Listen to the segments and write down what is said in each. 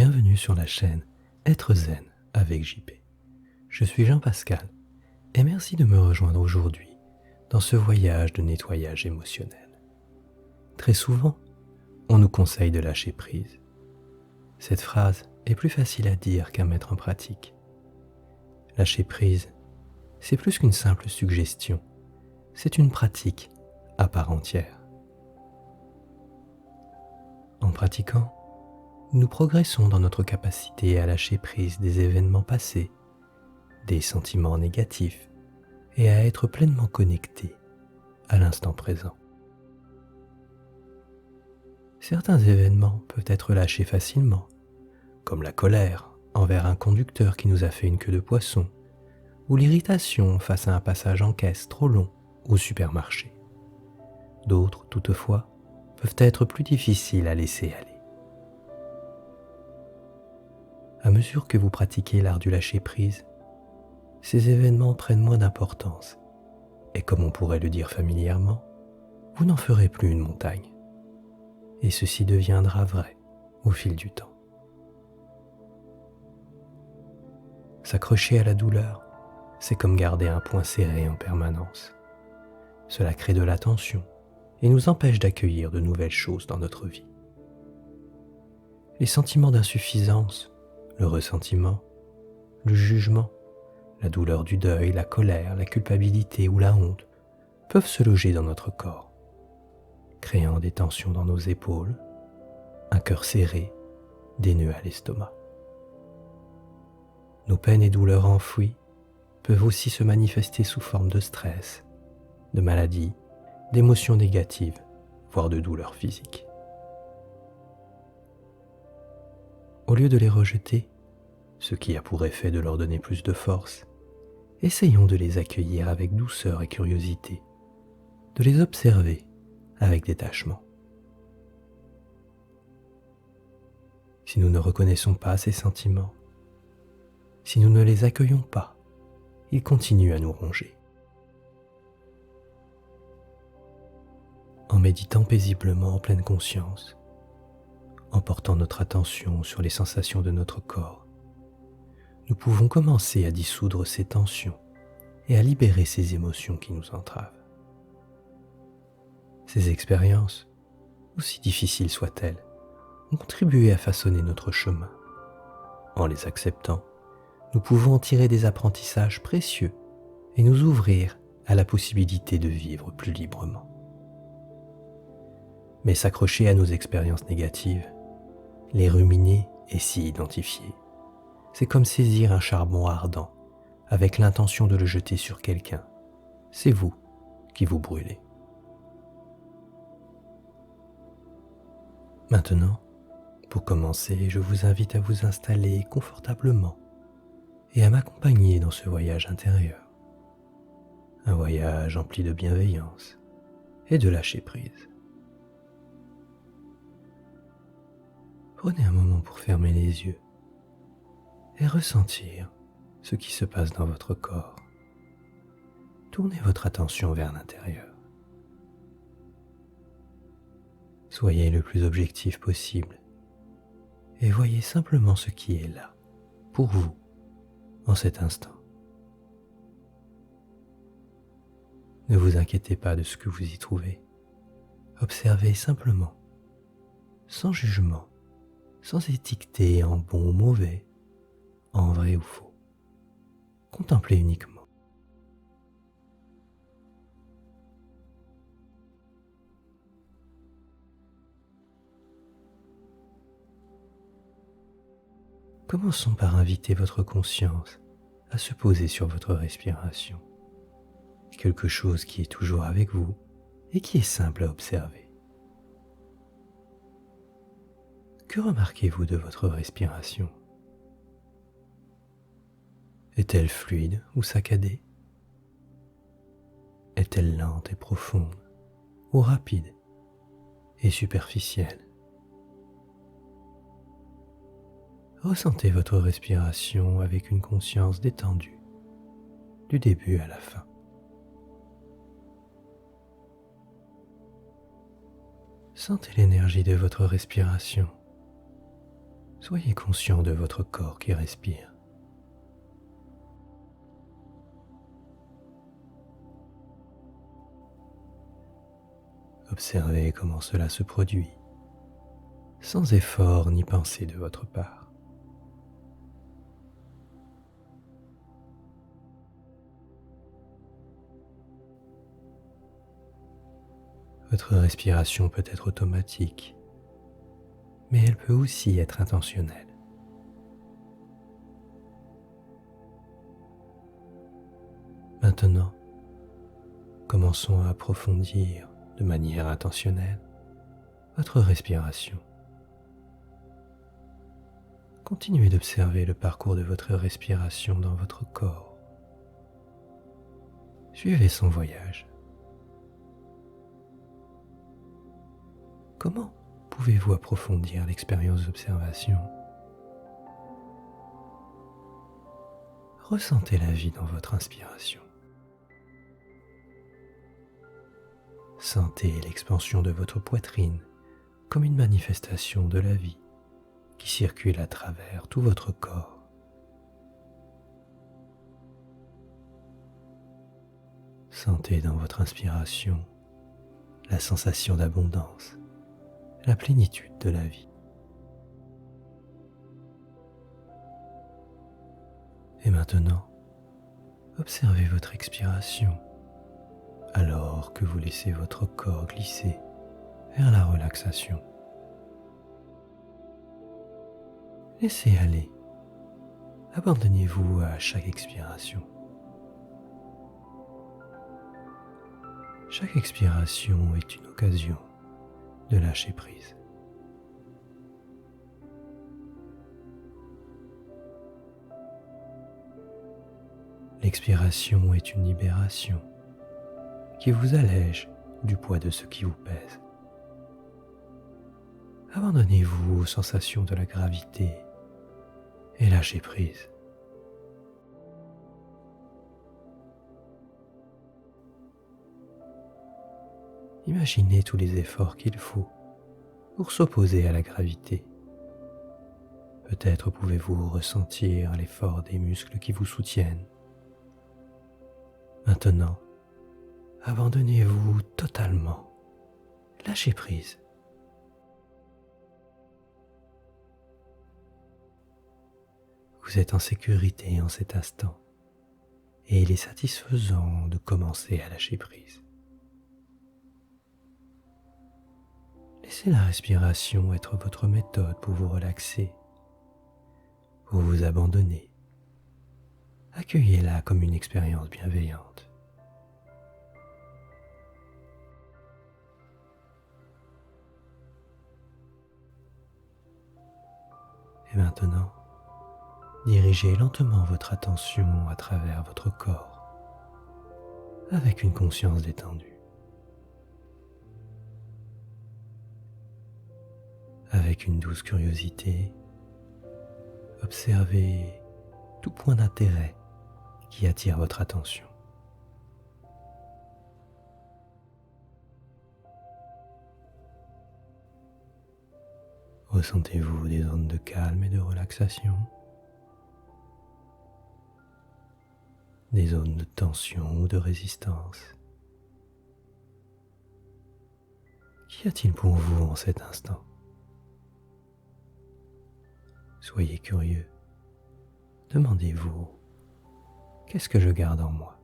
Bienvenue sur la chaîne Être Zen avec JP. Je suis Jean-Pascal et merci de me rejoindre aujourd'hui dans ce voyage de nettoyage émotionnel. Très souvent, on nous conseille de lâcher prise. Cette phrase est plus facile à dire qu'à mettre en pratique. Lâcher prise, c'est plus qu'une simple suggestion, c'est une pratique à part entière. En pratiquant, nous progressons dans notre capacité à lâcher prise des événements passés, des sentiments négatifs et à être pleinement connectés à l'instant présent. Certains événements peuvent être lâchés facilement, comme la colère envers un conducteur qui nous a fait une queue de poisson, ou l'irritation face à un passage en caisse trop long au supermarché. D'autres, toutefois, peuvent être plus difficiles à laisser aller. À mesure que vous pratiquez l'art du lâcher-prise, ces événements prennent moins d'importance et comme on pourrait le dire familièrement, vous n'en ferez plus une montagne. Et ceci deviendra vrai au fil du temps. S'accrocher à la douleur, c'est comme garder un poing serré en permanence. Cela crée de la tension et nous empêche d'accueillir de nouvelles choses dans notre vie. Les sentiments d'insuffisance, le ressentiment, le jugement, la douleur du deuil, la colère, la culpabilité ou la honte peuvent se loger dans notre corps, créant des tensions dans nos épaules, un cœur serré, des nœuds à l'estomac. Nos peines et douleurs enfouies peuvent aussi se manifester sous forme de stress, de maladies, d'émotions négatives, voire de douleurs physiques. Au lieu de les rejeter, ce qui a pour effet de leur donner plus de force, essayons de les accueillir avec douceur et curiosité, de les observer avec détachement. Si nous ne reconnaissons pas ces sentiments, si nous ne les accueillons pas, ils continuent à nous ronger. En méditant paisiblement en pleine conscience, en portant notre attention sur les sensations de notre corps, nous pouvons commencer à dissoudre ces tensions et à libérer ces émotions qui nous entravent. Ces expériences, aussi difficiles soient-elles, ont contribué à façonner notre chemin. En les acceptant, nous pouvons en tirer des apprentissages précieux et nous ouvrir à la possibilité de vivre plus librement. Mais s'accrocher à nos expériences négatives, les ruminer et s'y identifier, c'est comme saisir un charbon ardent avec l'intention de le jeter sur quelqu'un. C'est vous qui vous brûlez. Maintenant, pour commencer, je vous invite à vous installer confortablement et à m'accompagner dans ce voyage intérieur. Un voyage empli de bienveillance et de lâcher prise. Prenez un moment pour fermer les yeux et ressentir ce qui se passe dans votre corps. Tournez votre attention vers l'intérieur. Soyez le plus objectif possible et voyez simplement ce qui est là, pour vous, en cet instant. Ne vous inquiétez pas de ce que vous y trouvez. Observez simplement, sans jugement, sans étiqueter en bon ou mauvais, en vrai ou faux. Contemplez uniquement. Commençons par inviter votre conscience à se poser sur votre respiration. Quelque chose qui est toujours avec vous et qui est simple à observer. Que remarquez-vous de votre respiration ? Est-elle fluide ou saccadée ? Est-elle lente et profonde ou rapide et superficielle ? Ressentez votre respiration avec une conscience détendue, du début à la fin. Sentez l'énergie de votre respiration Soyez conscient de votre corps qui respire. Observez comment cela se produit, sans effort ni pensée de votre part. Votre respiration peut être automatique, mais elle peut aussi être intentionnelle. Maintenant, commençons à approfondir de manière intentionnelle votre respiration. Continuez d'observer le parcours de votre respiration dans votre corps. Suivez son voyage. Comment pouvez-vous approfondir l'expérience d'observation? Ressentez la vie dans votre inspiration. Sentez l'expansion de votre poitrine comme une manifestation de la vie qui circule à travers tout votre corps. Sentez dans votre inspiration la sensation d'abondance, la plénitude de la vie. Et maintenant, observez votre expiration alors que vous laissez votre corps glisser vers la relaxation. Laissez aller. Abandonnez-vous à chaque expiration. Chaque expiration est une occasion de lâcher prise. L'expiration est une libération qui vous allège du poids de ce qui vous pèse. Abandonnez-vous aux sensations de la gravité et lâchez prise. Imaginez tous les efforts qu'il faut pour s'opposer à la gravité. Peut-être pouvez-vous ressentir l'effort des muscles qui vous soutiennent. Maintenant, abandonnez-vous totalement. Lâchez prise. Vous êtes en sécurité en cet instant et il est satisfaisant de commencer à lâcher prise. Laissez la respiration être votre méthode pour vous relaxer, pour vous abandonner. Accueillez-la comme une expérience bienveillante. Et maintenant, dirigez lentement votre attention à travers votre corps avec une conscience détendue. Avec une douce curiosité, observez tout point d'intérêt qui attire votre attention. Ressentez-vous des zones de calme et de relaxation, des zones de tension ou de résistance? Qu'y a-t-il pour vous en cet instant? Soyez curieux. Demandez-vous, qu'est-ce que je garde en moi?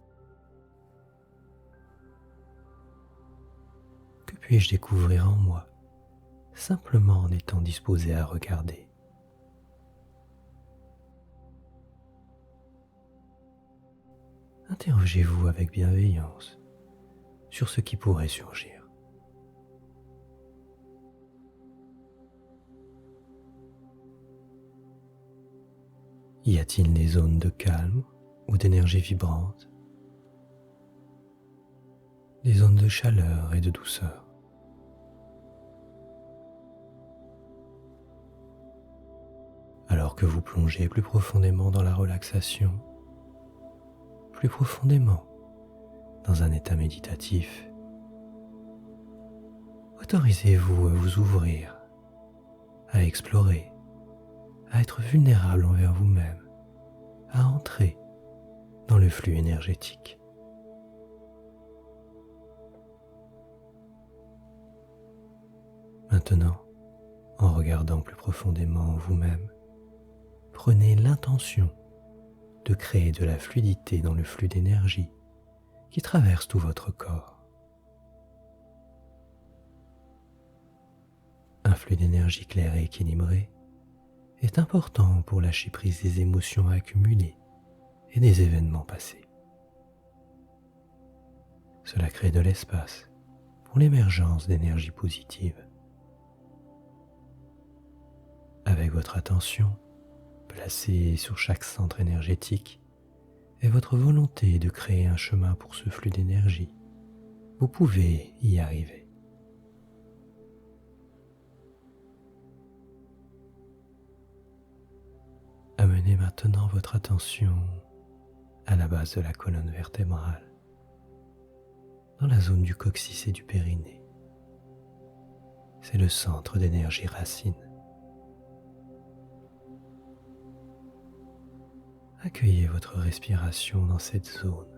Que puis-je découvrir en moi, simplement en étant disposé à regarder? Interrogez-vous avec bienveillance sur ce qui pourrait surgir. Y a-t-il des zones de calme ou d'énergie vibrante? Des zones de chaleur et de douceur? Alors que vous plongez plus profondément dans la relaxation, plus profondément dans un état méditatif, autorisez-vous à vous ouvrir, à explorer à être vulnérable envers vous-même, à entrer dans le flux énergétique. Maintenant, en regardant plus profondément en vous-même, prenez l'intention de créer de la fluidité dans le flux d'énergie qui traverse tout votre corps. Un flux d'énergie clair et équilibré est important pour lâcher prise des émotions accumulées et des événements passés. Cela crée de l'espace pour l'émergence d'énergie positive. Avec votre attention placée sur chaque centre énergétique et votre volonté de créer un chemin pour ce flux d'énergie, vous pouvez y arriver. Amenez maintenant votre attention à la base de la colonne vertébrale, dans la zone du coccyx et du périnée. C'est le centre d'énergie racine. Accueillez votre respiration dans cette zone,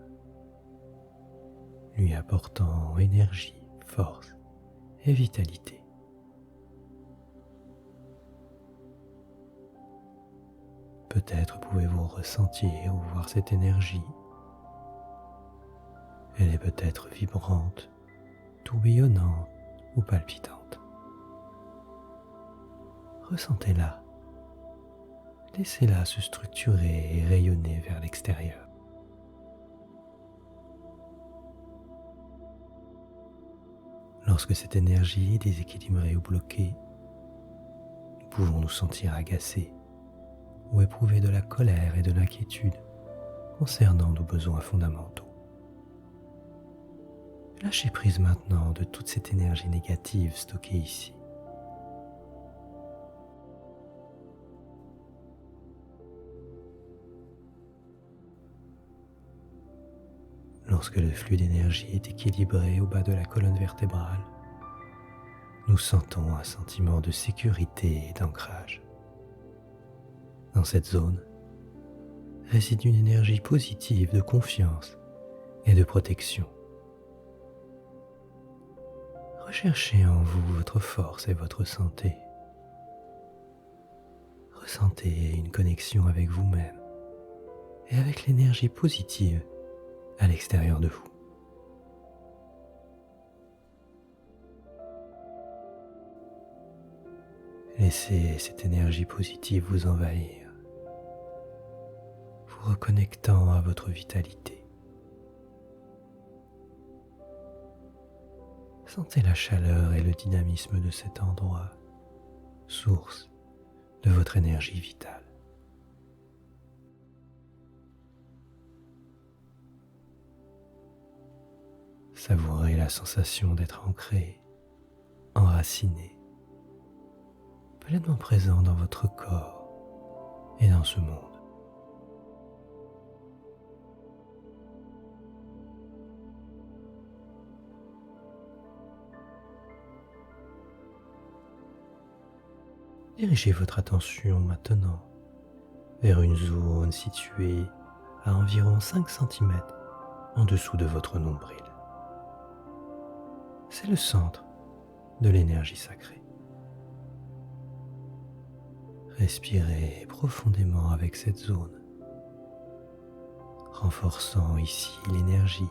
lui apportant énergie, force et vitalité. Peut-être pouvez-vous ressentir ou voir cette énergie. Elle est peut-être vibrante, tourbillonnante ou palpitante. Ressentez-la. Laissez-la se structurer et rayonner vers l'extérieur. Lorsque cette énergie est déséquilibrée ou bloquée, nous pouvons nous sentir agacés ou éprouver de la colère et de l'inquiétude concernant nos besoins fondamentaux. Lâchez prise maintenant de toute cette énergie négative stockée ici. Lorsque le flux d'énergie est équilibré au bas de la colonne vertébrale, nous sentons un sentiment de sécurité et d'ancrage. Dans cette zone réside une énergie positive de confiance et de protection. Recherchez en vous votre force et votre santé. Ressentez une connexion avec vous-même et avec l'énergie positive à l'extérieur de vous. Laissez cette énergie positive vous envahir, vous reconnectant à votre vitalité. Sentez la chaleur et le dynamisme de cet endroit, source de votre énergie vitale. Savourez la sensation d'être ancré, enraciné, pleinement présent dans votre corps et dans ce monde. Dirigez votre attention maintenant vers une zone située à environ 5 cm en dessous de votre nombril. C'est le centre de l'énergie sacrée. Respirez profondément avec cette zone, renforçant ici l'énergie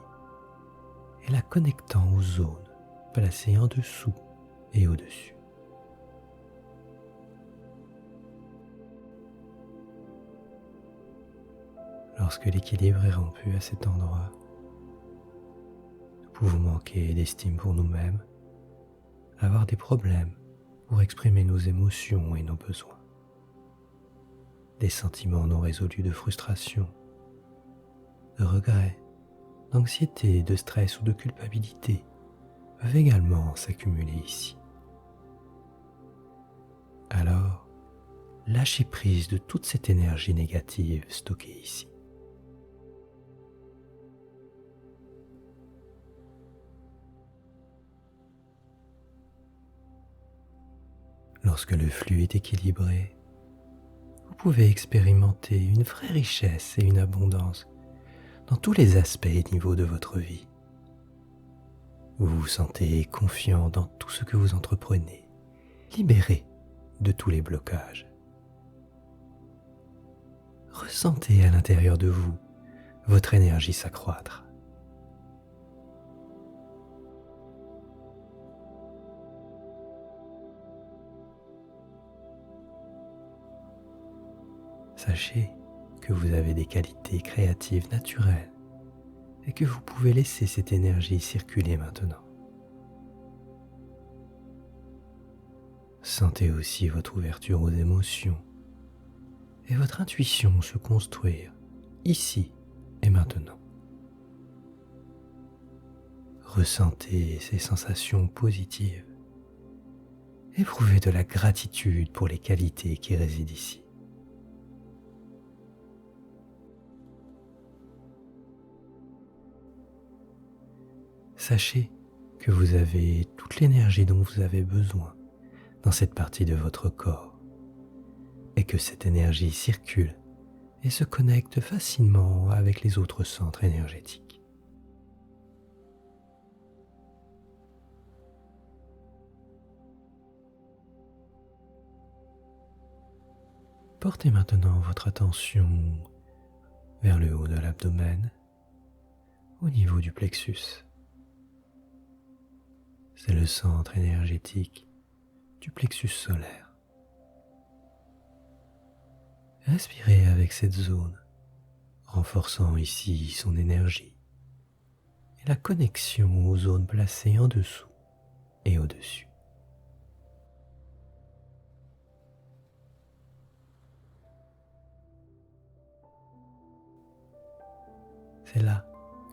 et la connectant aux zones placées en dessous et au-dessus. Lorsque l'équilibre est rompu à cet endroit, nous pouvons manquer d'estime pour nous-mêmes, avoir des problèmes pour exprimer nos émotions et nos besoins. Des sentiments non résolus de frustration, de regret, d'anxiété, de stress ou de culpabilité peuvent également s'accumuler ici. Alors, lâchez prise de toute cette énergie négative stockée ici. Lorsque le flux est équilibré, vous pouvez expérimenter une vraie richesse et une abondance dans tous les aspects et niveaux de votre vie. Vous vous sentez confiant dans tout ce que vous entreprenez, libéré de tous les blocages. Ressentez à l'intérieur de vous votre énergie s'accroître. Sachez que vous avez des qualités créatives naturelles et que vous pouvez laisser cette énergie circuler maintenant. Sentez aussi votre ouverture aux émotions et votre intuition se construire ici et maintenant. Ressentez ces sensations positives. Éprouvez de la gratitude pour les qualités qui résident ici. Sachez que vous avez toute l'énergie dont vous avez besoin dans cette partie de votre corps et que cette énergie circule et se connecte facilement avec les autres centres énergétiques. Portez maintenant votre attention vers le haut de l'abdomen, au niveau du plexus. C'est le centre énergétique du plexus solaire. Respirez avec cette zone, renforçant ici son énergie et la connexion aux zones placées en dessous et au-dessus. C'est là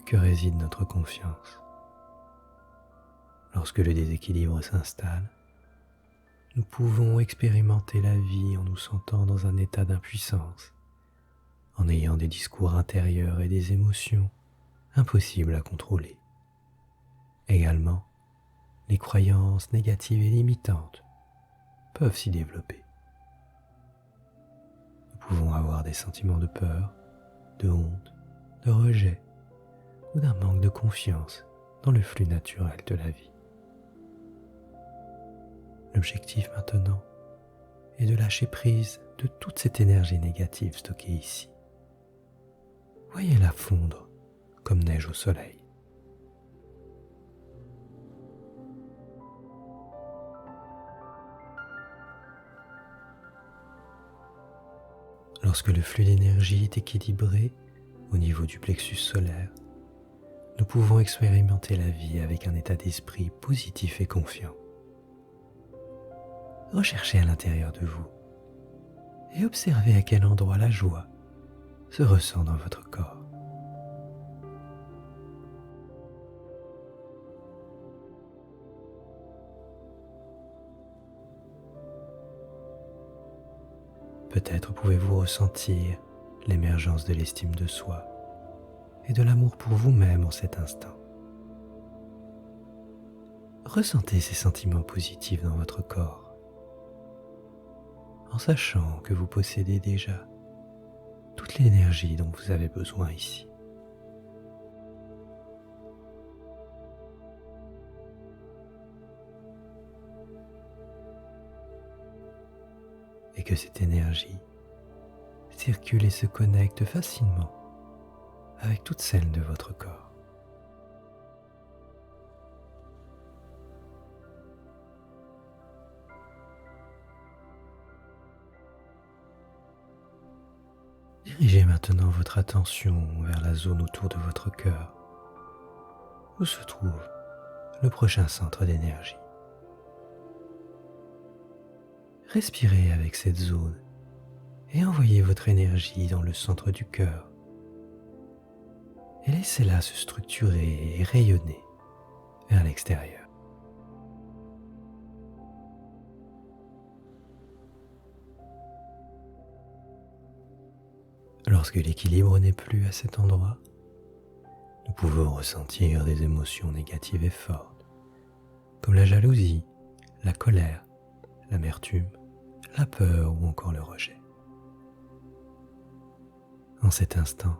que réside notre confiance. Lorsque le déséquilibre s'installe, nous pouvons expérimenter la vie en nous sentant dans un état d'impuissance, en ayant des discours intérieurs et des émotions impossibles à contrôler. Également, les croyances négatives et limitantes peuvent s'y développer. Nous pouvons avoir des sentiments de peur, de honte, de rejet ou d'un manque de confiance dans le flux naturel de la vie. L'objectif maintenant est de lâcher prise de toute cette énergie négative stockée ici. Voyez-la fondre comme neige au soleil. Lorsque le flux d'énergie est équilibré au niveau du plexus solaire, nous pouvons expérimenter la vie avec un état d'esprit positif et confiant. Recherchez à l'intérieur de vous et observez à quel endroit la joie se ressent dans votre corps. Peut-être pouvez-vous ressentir l'émergence de l'estime de soi et de l'amour pour vous-même en cet instant. Ressentez ces sentiments positifs dans votre corps, en sachant que vous possédez déjà toute l'énergie dont vous avez besoin ici. Et que cette énergie circule et se connecte facilement avec toute celle de votre corps. Dirigez maintenant votre attention vers la zone autour de votre cœur, où se trouve le prochain centre d'énergie. Respirez avec cette zone et envoyez votre énergie dans le centre du cœur et laissez-la se structurer et rayonner vers l'extérieur. Lorsque l'équilibre n'est plus à cet endroit, nous pouvons ressentir des émotions négatives et fortes, comme la jalousie, la colère, l'amertume, la peur ou encore le rejet. En cet instant,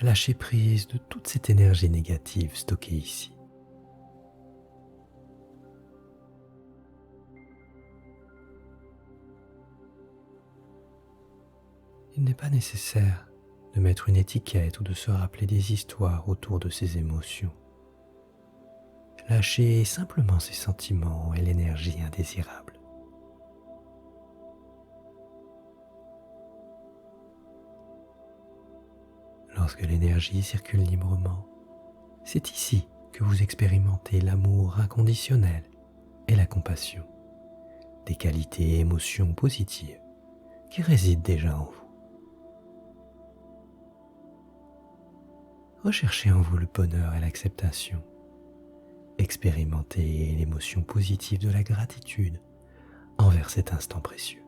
lâchez prise de toute cette énergie négative stockée ici. Il n'est pas nécessaire de mettre une étiquette ou de se rappeler des histoires autour de ces émotions. Lâchez simplement ces sentiments et l'énergie indésirable. Lorsque l'énergie circule librement, c'est ici que vous expérimentez l'amour inconditionnel et la compassion, des qualités et émotions positives qui résident déjà en vous. Recherchez en vous le bonheur et l'acceptation. Expérimentez l'émotion positive de la gratitude envers cet instant précieux.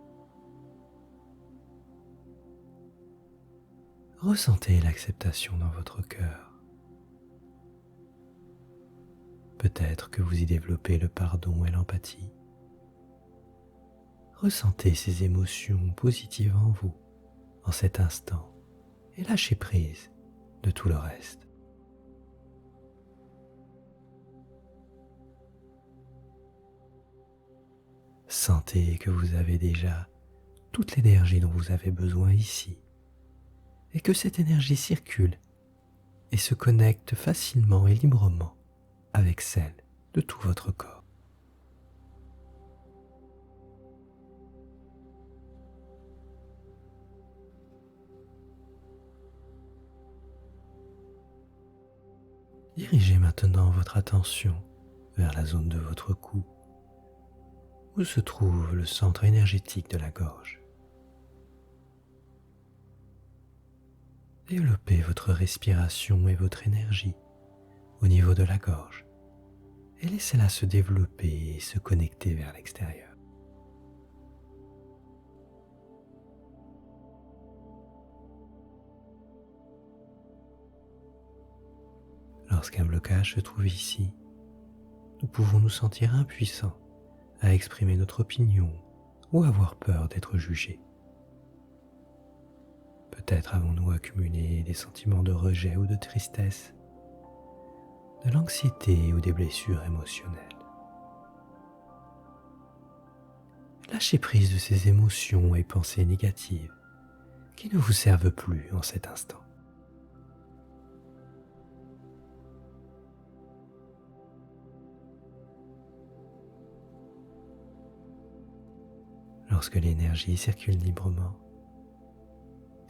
Ressentez l'acceptation dans votre cœur. Peut-être que vous y développez le pardon et l'empathie. Ressentez ces émotions positives en vous, en cet instant, et lâchez prise de tout le reste. Sentez que vous avez déjà toute l'énergie dont vous avez besoin ici, et que cette énergie circule et se connecte facilement et librement avec celle de tout votre corps. Dirigez maintenant votre attention vers la zone de votre cou, où se trouve le centre énergétique de la gorge. Développez votre respiration et votre énergie au niveau de la gorge et laissez-la se développer et se connecter vers l'extérieur. Lorsqu'un blocage se trouve ici, nous pouvons nous sentir impuissants à exprimer notre opinion ou avoir peur d'être jugés. Peut-être avons-nous accumulé des sentiments de rejet ou de tristesse, de l'anxiété ou des blessures émotionnelles. Lâchez prise de ces émotions et pensées négatives qui ne vous servent plus en cet instant. Lorsque l'énergie circule librement,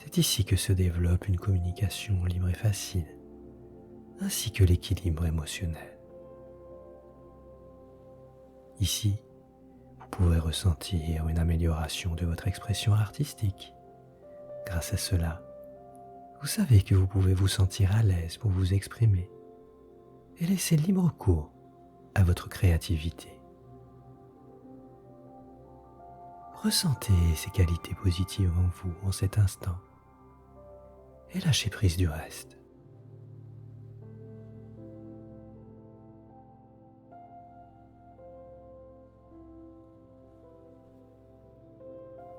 c'est ici que se développe une communication libre et facile, ainsi que l'équilibre émotionnel. Ici, vous pouvez ressentir une amélioration de votre expression artistique. Grâce à cela, vous savez que vous pouvez vous sentir à l'aise pour vous exprimer et laisser libre cours à votre créativité. Ressentez ces qualités positives en vous en cet instant et lâchez prise du reste.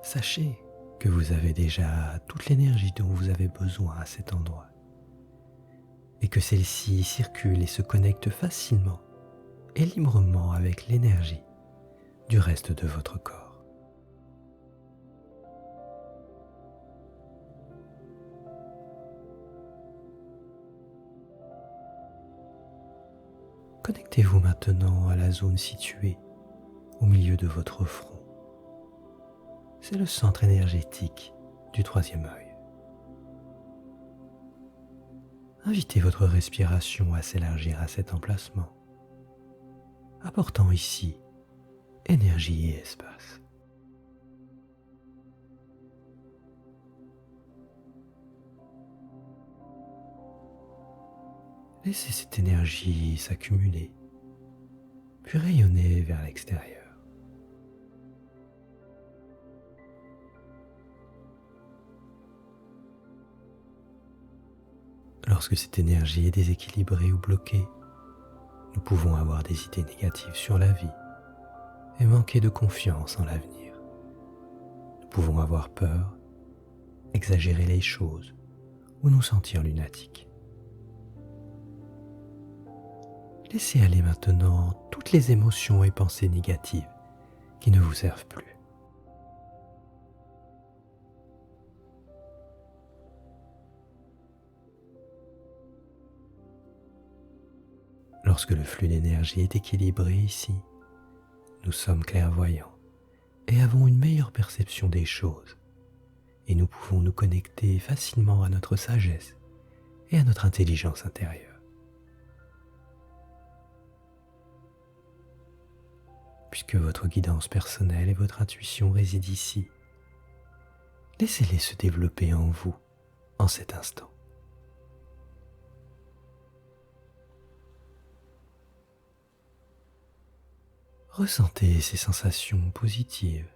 Sachez que vous avez déjà toute l'énergie dont vous avez besoin à cet endroit et que celle-ci circule et se connecte facilement et librement avec l'énergie du reste de votre corps. Connectez-vous maintenant à la zone située au milieu de votre front. C'est le centre énergétique du troisième œil. Invitez votre respiration à s'élargir à cet emplacement, apportant ici énergie et espace. Laissez cette énergie s'accumuler, puis rayonner vers l'extérieur. Lorsque cette énergie est déséquilibrée ou bloquée, nous pouvons avoir des idées négatives sur la vie et manquer de confiance en l'avenir. Nous pouvons avoir peur, exagérer les choses ou nous sentir lunatiques. Laissez aller maintenant toutes les émotions et pensées négatives qui ne vous servent plus. Lorsque le flux d'énergie est équilibré ici, nous sommes clairvoyants et avons une meilleure perception des choses, et nous pouvons nous connecter facilement à notre sagesse et à notre intelligence intérieure. Puisque votre guidance personnelle et votre intuition résident ici, laissez-les se développer en vous en cet instant. Ressentez ces sensations positives.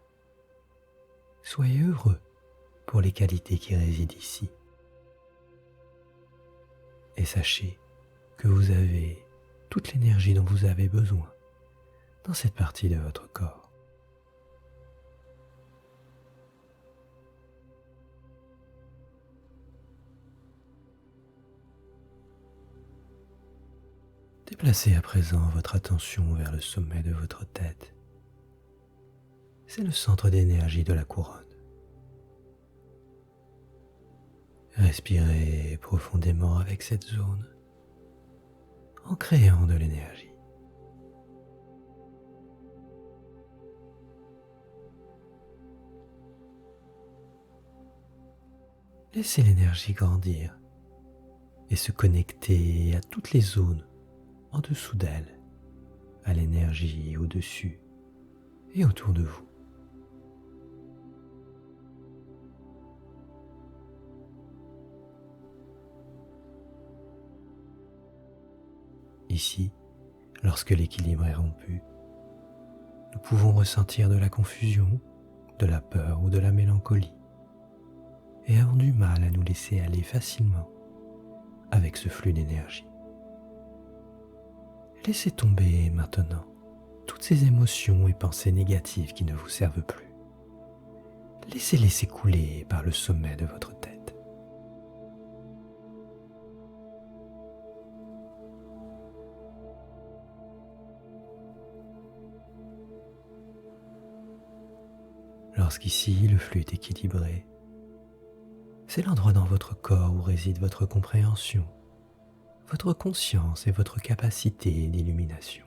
Soyez heureux pour les qualités qui résident ici. Et sachez que vous avez toute l'énergie dont vous avez besoin dans cette partie de votre corps. Déplacez à présent votre attention vers le sommet de votre tête. C'est le centre d'énergie de la couronne. Respirez profondément avec cette zone en créant de l'énergie. Laissez l'énergie grandir et se connecter à toutes les zones en dessous d'elle, à l'énergie au-dessus et autour de vous. Ici, lorsque l'équilibre est rompu, nous pouvons ressentir de la confusion, de la peur ou de la mélancolie, et avons du mal à nous laisser aller facilement avec ce flux d'énergie. Laissez tomber maintenant toutes ces émotions et pensées négatives qui ne vous servent plus. Laissez-les s'écouler par le sommet de votre tête. Lorsqu'ici le flux est équilibré, c'est l'endroit dans votre corps où réside votre compréhension, votre conscience et votre capacité d'illumination.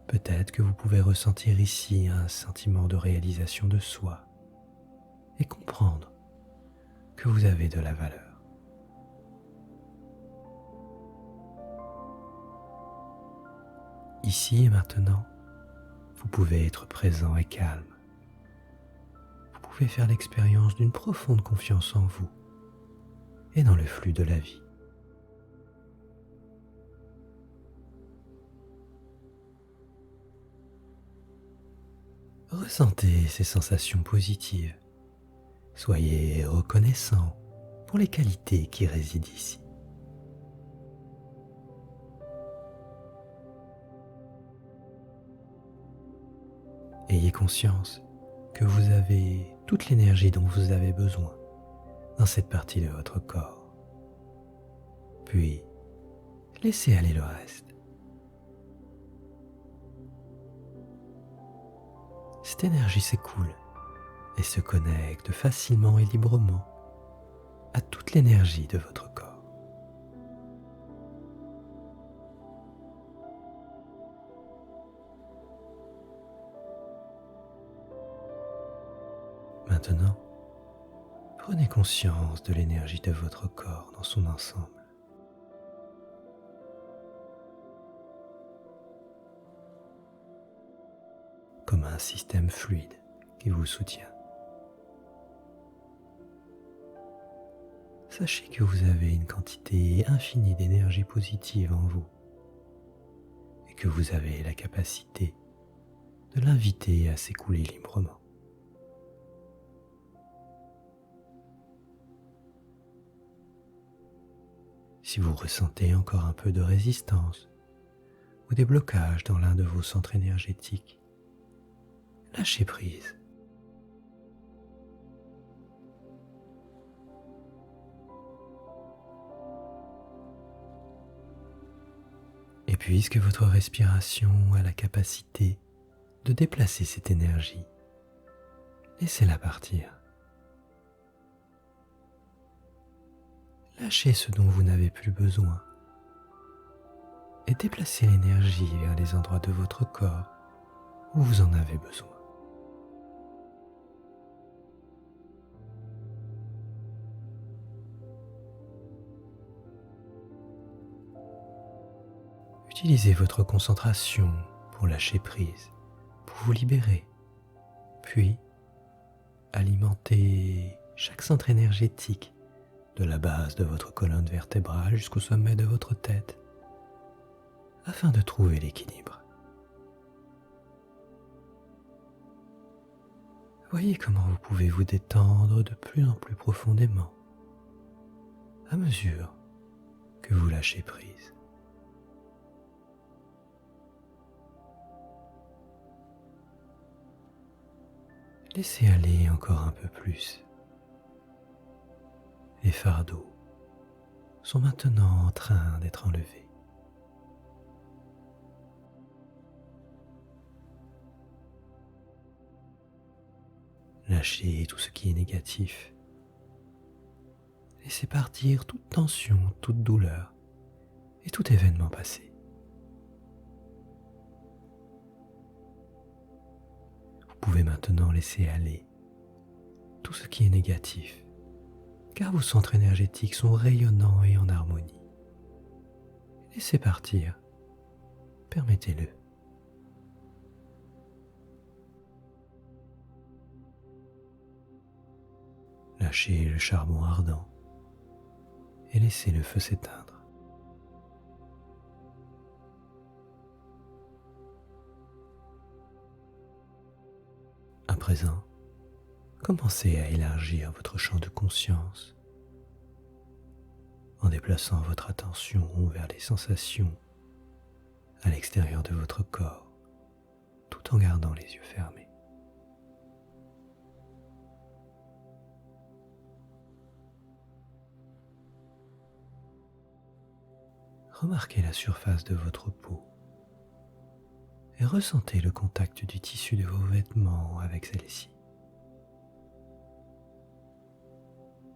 Peut-être que vous pouvez ressentir ici un sentiment de réalisation de soi et comprendre que vous avez de la valeur. Ici et maintenant, vous pouvez être présent et calme. Vous pouvez faire l'expérience d'une profonde confiance en vous et dans le flux de la vie. Ressentez ces sensations positives. Soyez reconnaissant pour les qualités qui résident ici. Ayez conscience que vous avez toute l'énergie dont vous avez besoin dans cette partie de votre corps. Puis, laissez aller le reste. Cette énergie s'écoule et se connecte facilement et librement à toute l'énergie de votre corps. Maintenant, prenez conscience de l'énergie de votre corps dans son ensemble. Comme un système fluide qui vous soutient. Sachez que vous avez une quantité infinie d'énergie positive en vous et que vous avez la capacité de l'inviter à s'écouler librement. Si vous ressentez encore un peu de résistance ou des blocages dans l'un de vos centres énergétiques, lâchez prise. puisque votre respiration a la capacité de déplacer cette énergie, laissez-la partir. Lâchez ce dont vous n'avez plus besoin et déplacez l'énergie vers les endroits de votre corps où vous en avez besoin. Utilisez votre concentration pour lâcher prise, pour vous libérer, puis alimentez chaque centre énergétique de la base de votre colonne vertébrale jusqu'au sommet de votre tête, afin de trouver l'équilibre. Voyez comment vous pouvez vous détendre de plus en plus profondément à mesure que vous lâchez prise. Laissez aller encore un peu plus. Les fardeaux sont maintenant en train d'être enlevés. Lâchez tout ce qui est négatif. Laissez partir toute tension, toute douleur et tout événement passé. Vous pouvez maintenant laisser aller tout ce qui est négatif, car vos centres énergétiques sont rayonnants et en harmonie. Laissez partir, permettez-le. Lâchez le charbon ardent et laissez le feu s'éteindre. À présent, commencez à élargir votre champ de conscience en déplaçant votre attention vers les sensations à l'extérieur de votre corps, tout en gardant les yeux fermés. Remarquez la surface de votre peau et ressentez le contact du tissu de vos vêtements avec celle-ci.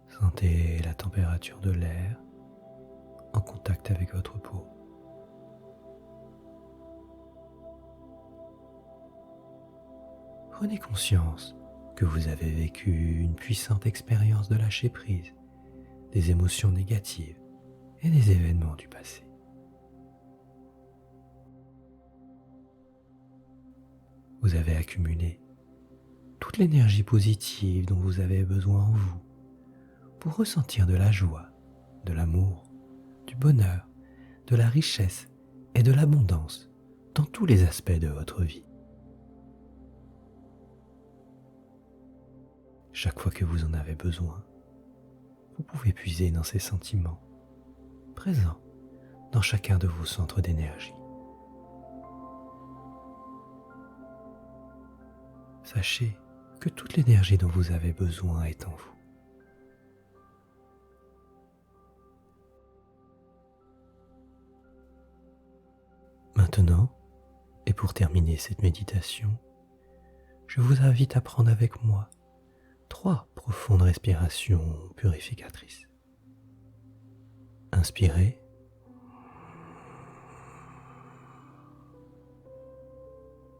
Sentez la température de l'air en contact avec votre peau. Prenez conscience que vous avez vécu une puissante expérience de lâcher prise, des émotions négatives et des événements du passé. Vous avez accumulé toute l'énergie positive dont vous avez besoin en vous pour ressentir de la joie, de l'amour, du bonheur, de la richesse et de l'abondance dans tous les aspects de votre vie. Chaque fois que vous en avez besoin, vous pouvez puiser dans ces sentiments présents dans chacun de vos centres d'énergie. Sachez que toute l'énergie dont vous avez besoin est en vous. Maintenant, et pour terminer cette méditation, je vous invite à prendre avec moi 3 profondes respirations purificatrices. Inspirez.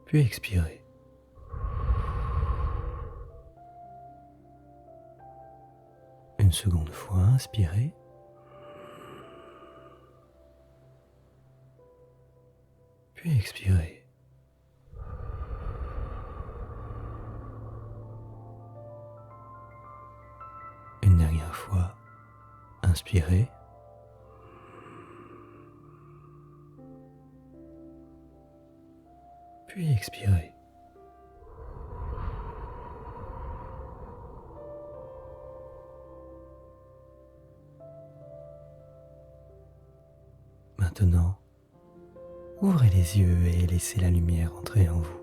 Puis expirez. Une seconde fois, inspirez. Puis expirez. Une dernière fois, inspirez. Puis expirez. Maintenant, ouvrez les yeux et laissez la lumière entrer en vous.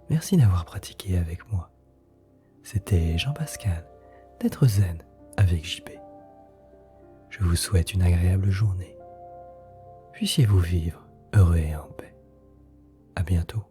Merci d'avoir pratiqué avec moi. C'était Jean-Pascal d'être zen avec JP. Je vous souhaite une agréable journée puissiez-vous vivre heureux et en paix. À bientôt.